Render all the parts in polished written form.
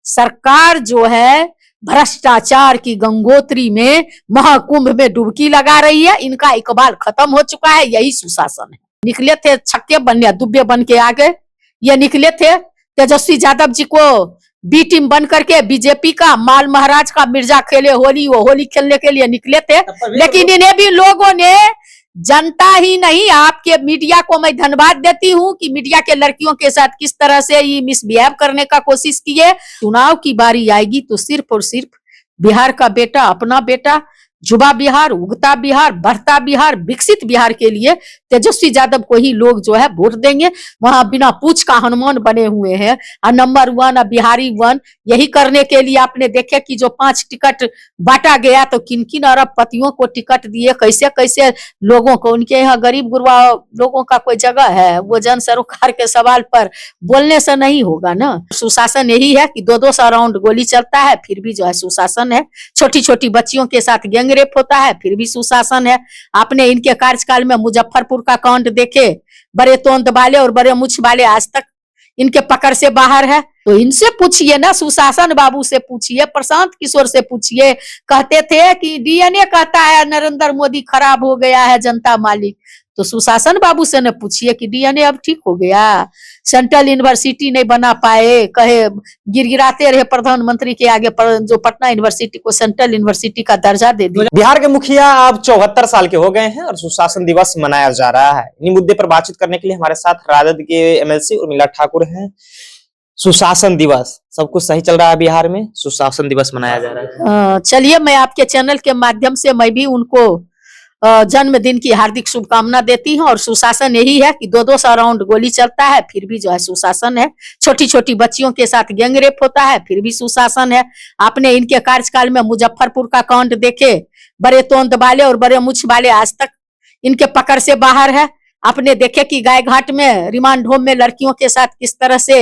सरकार जो है भ्रष्टाचार की गंगोत्री में महाकुंभ में डुबकी लगा रही है। इनका इकबाल खत्म हो चुका है, यही सुशासन है। निकले थे छक्के बनने दुब्बे बन के आगे, ये निकले थे तेजस्वी यादव जी को बी टीम बन करके बीजेपी का माल महाराज का मिर्जा खेले होली, वो होली खेलने के लिए निकले थे। लेकिन इन्हें भी लोगों ने, जनता ही नहीं आपके मीडिया को मैं धन्यवाद देती हूँ कि मीडिया के लड़कियों के साथ किस तरह से ये मिसबिहेव करने का कोशिश किए। चुनाव की बारी आएगी तो सिर्फ और सिर्फ बिहार का बेटा, अपना बेटा, युवा बिहार, उगता बिहार, बढ़ता बिहार, विकसित बिहार के लिए तेजस्वी यादव को ही लोग जो है वोट देंगे। वहां बिना पूछ का हनुमान बने हुए हैं, नंबर 1 बिहारी 1। यही करने के लिए आपने देखे कि जो 5 टिकट बांटा गया तो किन किन अरबपतियों को टिकट दिए, कैसे कैसे लोगों को। उनके यहाँ गरीब गुरबा लोगों का कोई जगह है? वो जन सरोकार के सवाल पर बोलने से नहीं होगा ना। सुशासन यही है कि 200 राउंड गोली चलता है फिर भी जो है सुशासन है। छोटी छोटी बच्चियों के साथ गैंग रेप होता है फिर भी सुशासन है। आपने इनके कार्यकाल में मुजफ्फरपुर का कांड देखे, बड़े तोंद वाले और बड़े मुछ वाले आज तक इनके पकड़ से बाहर है। तो इनसे पूछिए ना, सुशासन बाबू से पूछिए, प्रशांत किशोर से पूछिए। कहते थे कि डीएनए कहता है नरेंद्र मोदी खराब हो गया है जनता मालिक, तो सुशासन बाबू से न पूछिए कि डीएनए अब ठीक हो गया। सेंट्रल यूनिवर्सिटी नहीं बना पाए, कहे गिरगिराते रहे प्रधानमंत्री के आगे, पर जो पटना यूनिवर्सिटी को सेंट्रल यूनिवर्सिटी का दर्जा दे दिया। बिहार के मुखिया अब 74 साल के हो गए हैं और सुशासन दिवस मनाया जा रहा है। इन्हीं मुद्दे पर बातचीत करने के लिए हमारे साथ राजद के एमएलसी उर्मिला ठाकुर हैं। सुशासन दिवस, सब कुछ सही चल रहा है बिहार में, सुशासन दिवस मनाया जा रहा है। चलिए, मैं आपके चैनल के माध्यम से मैं भी उनको जन्मदिन की हार्दिक शुभकामना देती हूँ। और सुशासन यही है कि 200 राउंड गोली चलता है फिर भी जो है सुशासन है। छोटी छोटी बच्चियों के साथ गैंग रेप होता है फिर भी सुशासन है। आपने इनके कार्यकाल में मुजफ्फरपुर का कांड देखे, बड़े तोंद वाले और बड़े मुछ वाले आज तक इनके पकड़ से बाहर है। आपने देखे कि गायघाट में रिमांड होम में लड़कियों के साथ किस तरह से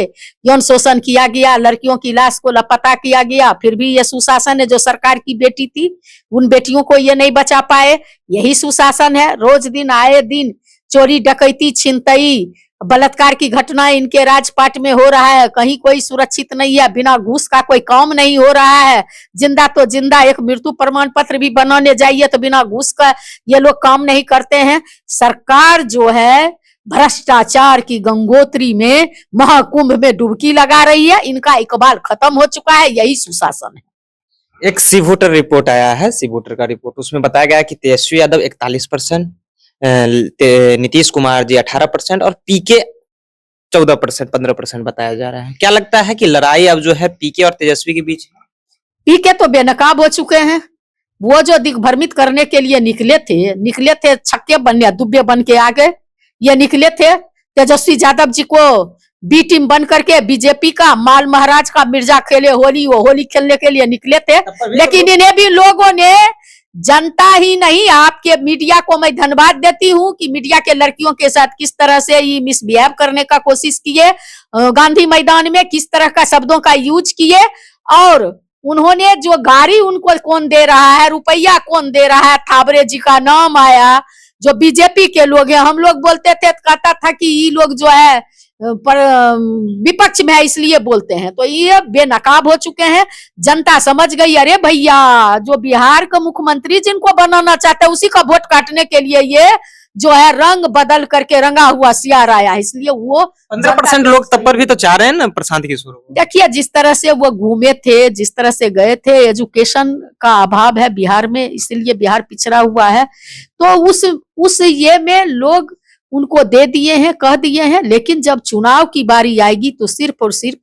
यौन शोषण किया गया, लड़कियों की लाश को लापता किया गया, फिर भी ये सुशासन है। जो सरकार की बेटी थी उन बेटियों को ये नहीं बचा पाए, यही सुशासन है। रोज दिन आए दिन चोरी डकैती छिनतई बलात्कार की घटनाएं इनके राजपाट में हो रहा है। कहीं कोई सुरक्षित नहीं है, बिना घूस का कोई काम नहीं हो रहा है। जिंदा तो जिंदा, एक मृत्यु प्रमाण पत्र भी बनाने जाइए तो बिना घूस का ये लोग काम नहीं करते हैं। सरकार जो है भ्रष्टाचार की गंगोत्री में महाकुंभ में डुबकी लगा रही है। इनका इकबाल खत्म हो चुका है, यही सुशासन है। एक सी वोटर रिपोर्ट आया है, सी वोटर का रिपोर्ट, उसमें बताया गया कि तेजस्वी यादव 41%, नीतीश कुमार जी 18% और पीके 14%, 15% बताया जा रहा है। क्या लगता है कि लड़ाई अब जो है पीके और तेजस्वी के बीच? पीके तो बेनकाब हो चुके हैं। वो जो दिग्भ्रमित करने के लिए निकले थे छक्के बनने दुब्बे बन के आगे, ये निकले थे तेजस्वी यादव जी को बी टीम बन करके बीजेपी का माल महाराज का मिर्जा खेले होली, वो होली खेलने के लिए निकले थे। लेकिन इन्हें भी लोगों ने, जनता ही नहीं आपके मीडिया को मैं धन्यवाद देती हूँ कि मीडिया के लड़कियों के साथ किस तरह से ये मिसबिहेव करने का कोशिश किए, गांधी मैदान में किस तरह का शब्दों का यूज किए। और उन्होंने जो गाड़ी उनको कौन दे रहा है, रुपया कौन दे रहा है, थावरे जी का नाम आया, जो बीजेपी के लोग हैं। हम लोग बोलते थे, कहता था कि ये लोग जो है पर विपक्ष में है इसलिए बोलते हैं, तो ये बेनकाब हो चुके हैं। जनता समझ गई, अरे भैया जो बिहार का मुख्यमंत्री जिनको बनाना चाहते हैं उसी का वोट काटने के लिए ये जो है रंग बदल करके रंगा हुआ सियार आया, इसलिए वो 15% लोग तब पर भी तो चाह रहे हैं ना प्रशांत किशोर को। देखिए जिस तरह से वो घूमे थे, जिस तरह से गए थे, एजुकेशन का अभाव है बिहार में, इसलिए बिहार पिछड़ा हुआ है। तो उस ये में लोग उनको दे दिए हैं, कह दिए हैं। लेकिन जब चुनाव की बारी आएगी तो सिर्फ और सिर्फ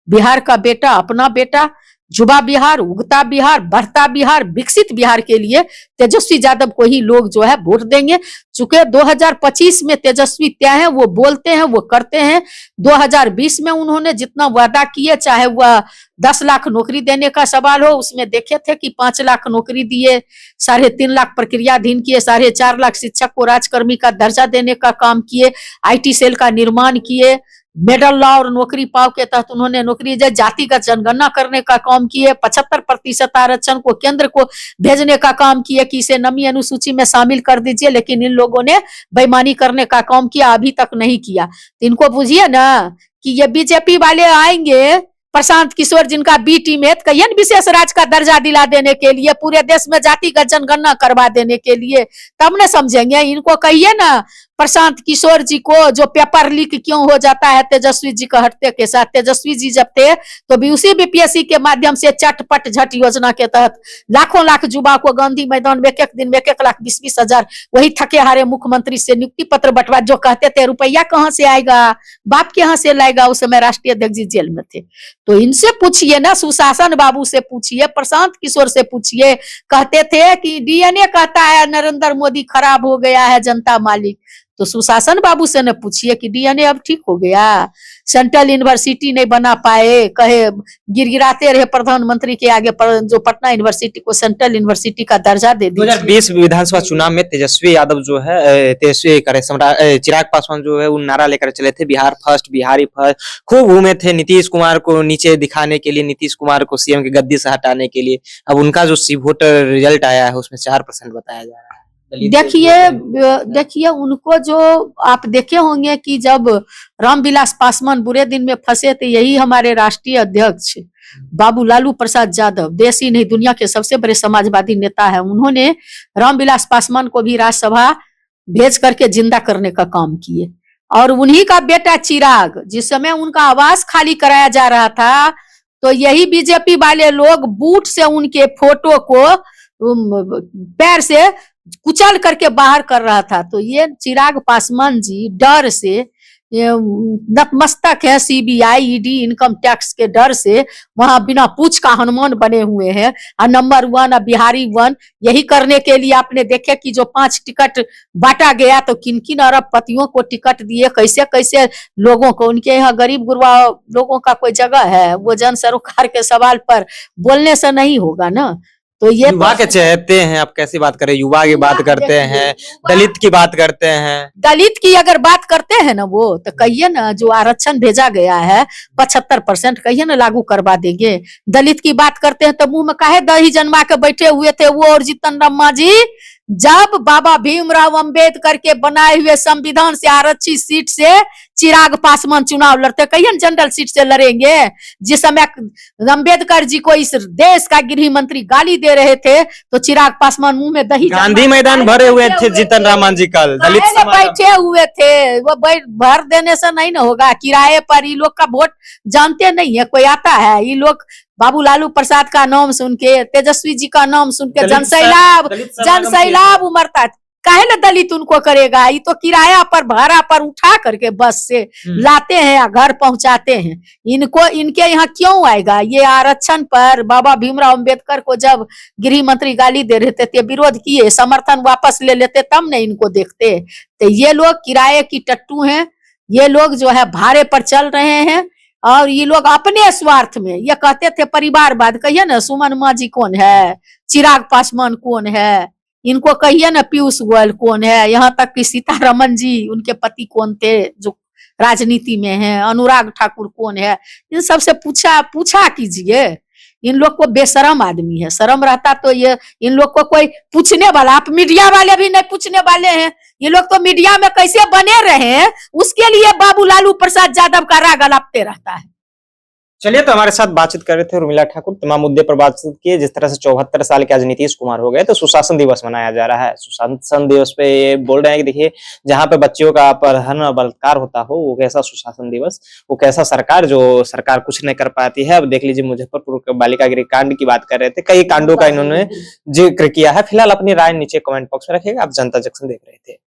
बिहार का बेटा, अपना बेटा, युवा बिहार, उगता बिहार, बढ़ता बिहार, विकसित बिहार के लिए तेजस्वी यादव को ही लोग जो है वोट देंगे। चूंकि 2025 में तेजस्वी क्या है, वो बोलते हैं, वो करते हैं। 2020 में उन्होंने जितना वादा किए, चाहे वह 10 लाख नौकरी देने का सवाल हो, उसमें देखे थे कि 5 लाख नौकरी दिए, 3.5 लाख प्रक्रियाधीन किए, 4.5 लाख शिक्षक को राजकर्मी का दर्जा देने का काम किए, IT सेल का निर्माण किए, मेडल लॉ और नौकरी पाव के तहत उन्होंने नौकरी जातिगत जनगणना करने का काम किए, 75% आरक्षण को केंद्र को भेजने का काम किए कि इसे नमी अनुसूची में शामिल कर दीजिए। लेकिन इन लोगों ने बेईमानी करने का काम किया, अभी तक नहीं किया। तो इनको बुझिए ना कि ये बीजेपी वाले आएंगे प्रशांत किशोर जिनका बी टीम है, कहिए न विशेष राज्य का दर्जा दिला देने के लिए, पूरे देश में जातिगत जनगणना करवा देने के लिए, तब न समझेंगे। इनको कहिए ना प्रशांत किशोर जी को, जो पेपर लीक क्यों हो जाता है तेजस्वी जी का हटते के साथ। तेजस्वी जी जब थे तो भी उसी बीपीएससी के माध्यम से चटपट झट योजना के तहत लाखों लाख युवा को गांधी मैदान में एक दिन में 1,00,000 20-20 हजार वही थके हारे मुख्यमंत्री से नियुक्ति पत्र बंटवा। जो कहते थे रुपया कहाँ से आएगा, बाप के यहाँ से लाएगा, उस समय राष्ट्रीय अध्यक्ष जी जेल में थे। तो इनसे पूछिए ना, सुशासन बाबू से पूछिए, प्रशांत किशोर से पूछिए। कहते थे कि डीएनए कहता है नरेंद्र मोदी खराब हो गया है, जनता मालिक। तो सुशासन बाबू से न पूछिए कि डीएनए अब ठीक हो गया। सेंट्रल यूनिवर्सिटी नहीं बना पाए, कहे गिरगिराते रहे प्रधानमंत्री के आगे जो पटना यूनिवर्सिटी को सेंट्रल यूनिवर्सिटी का दर्जा दे दिया। 2020 विधानसभा चुनाव में तेजस्वी यादव जो है, चिराग पासवान जो है वो नारा लेकर चले थे, बिहार फर्स्ट, बिहारी फर्स्ट। खूब घूमे थे नीतीश कुमार को नीचे दिखाने के लिए, नीतीश कुमार को सीएम की गद्दी से हटाने के लिए। अब उनका जो सी वोटर रिजल्ट आया है उसमें 4% बताया जा रहा है। देखिए उनको, जो आप देखे होंगे कि जब रामविलास पासवान बुरे दिन में फंसे थे, यही हमारे राष्ट्रीय अध्यक्ष बाबू लालू प्रसाद यादव, देश ही नहीं दुनिया के सबसे बड़े समाजवादी नेता है, उन्होंने रामविलास पासवान को भी राज्यसभा भेज करके जिंदा करने का काम किए। और उन्हीं का बेटा चिराग, जिस समय उनका आवास खाली कराया जा रहा था, तो यही बीजेपी वाले लोग बूट से उनके फोटो को पैर से कुचल करके बाहर कर रहा था। तो ये चिराग पासवान जी डर से नतमस्तक है, सीबीआई ईडी इनकम टैक्स के डर से वहां बिना पूछ का हनुमान बने हुए हैं। और नंबर 1 बिहारी 1 यही करने के लिए आपने देखे कि जो 5 टिकट बांटा गया, तो किन किन अरबपतियों को टिकट दिए, कैसे कैसे लोगों को। उनके यहाँ गरीब गुरबा लोगों का कोई जगह है? वो जन सरोकार के सवाल पर बोलने से नहीं होगा ना। तो ये युवा के चहेते हैं, आप कैसी बात करें, युवा की बात करते हैं, दलित की बात करते हैं। दलित की अगर बात करते हैं ना, वो तो कहिए ना जो आरक्षण भेजा गया है 75%, कहिए ना लागू करवा देंगे। दलित की बात करते हैं तो मुंह में काहे दही जन्मा के बैठे हुए थे वो और जीतन राम मांझी, जब बाबा भीमराव अंबेडकर के बनाए हुए संविधान से आरक्षित सीट से चिराग पासवान चुनाव लड़ते, कहिए न जनरल सीट से लड़ेंगे। जिस समय अंबेडकर जी को इस देश का गृह मंत्री गाली दे रहे थे, तो चिराग पासवान मुंह में दही गांधी मैदान भरे हुए थे जीतन राम मांझी कल, दलित बैठे हुए थे। वो भर देने से नहीं ना होगा, किराए पर। ये लोग का वोट जानते नहीं है, कोई आता है? ये लोग बाबू लालू प्रसाद का नाम सुन के, तेजस्वी जी का नाम सुन के जनसैलाब उमड़ता है। काहे ना दलित उनको करेगा? ये तो किराया पर, भाड़ा पर उठा करके बस से लाते हैं, घर पहुंचाते हैं। इनको, इनके यहाँ क्यों आएगा? ये आरक्षण पर बाबा भीमराव अंबेडकर को जब गृह मंत्री गाली दे रहे थे, विरोध किए, समर्थन वापस ले लेते, तब नहीं इनको देखते। तो ये लोग किराए की टट्टू हैं, ये लोग जो है भाड़े पर चल रहे हैं। और ये लोग अपने स्वार्थ में, ये कहते थे परिवारवाद, कहिए ना सुमन मांझी कौन है, चिराग पासवान कौन है, इनको कहिए ना पीयूष गोयल कौन है, यहाँ तक कि सीतारमन जी उनके पति कौन थे जो राजनीति में हैं, अनुराग ठाकुर कौन है, इन सबसे पूछा कीजिए। इन लोग को बेशरम आदमी है, शर्म रहता तो ये इन लोग को कोई पूछने वाला, आप मीडिया वाले भी नहीं पूछने वाले हैं। ये लोग तो मीडिया में कैसे बने रहे हैं, उसके लिए बाबू लालू प्रसाद यादव का राग अलापते रहता है। चलिए, तो हमारे साथ बातचीत कर रहे थे उर्मिला ठाकुर, तमाम मुद्दे पर बातचीत किए। जिस तरह से 74 साल के आज नीतीश कुमार हो गए, तो सुशासन दिवस मनाया जा रहा है। सुशासन दिवस पे ये बोल रहे हैं कि देखिए, जहां पे बच्चियों का अपहरण और बलात्कार होता हो, वो कैसा सुशासन दिवस, वो कैसा सरकार, जो सरकार कुछ नहीं कर पाती है। अब देख लीजिए, मुजफ्फरपुर बालिका गृह कांड की बात कर रहे थे, कई कांडों का इन्होंने जिक्र किया है। फिलहाल अपनी राय नीचे कमेंट बॉक्स में रखिएगा। आप जनता जंक्शन देख रहे थे।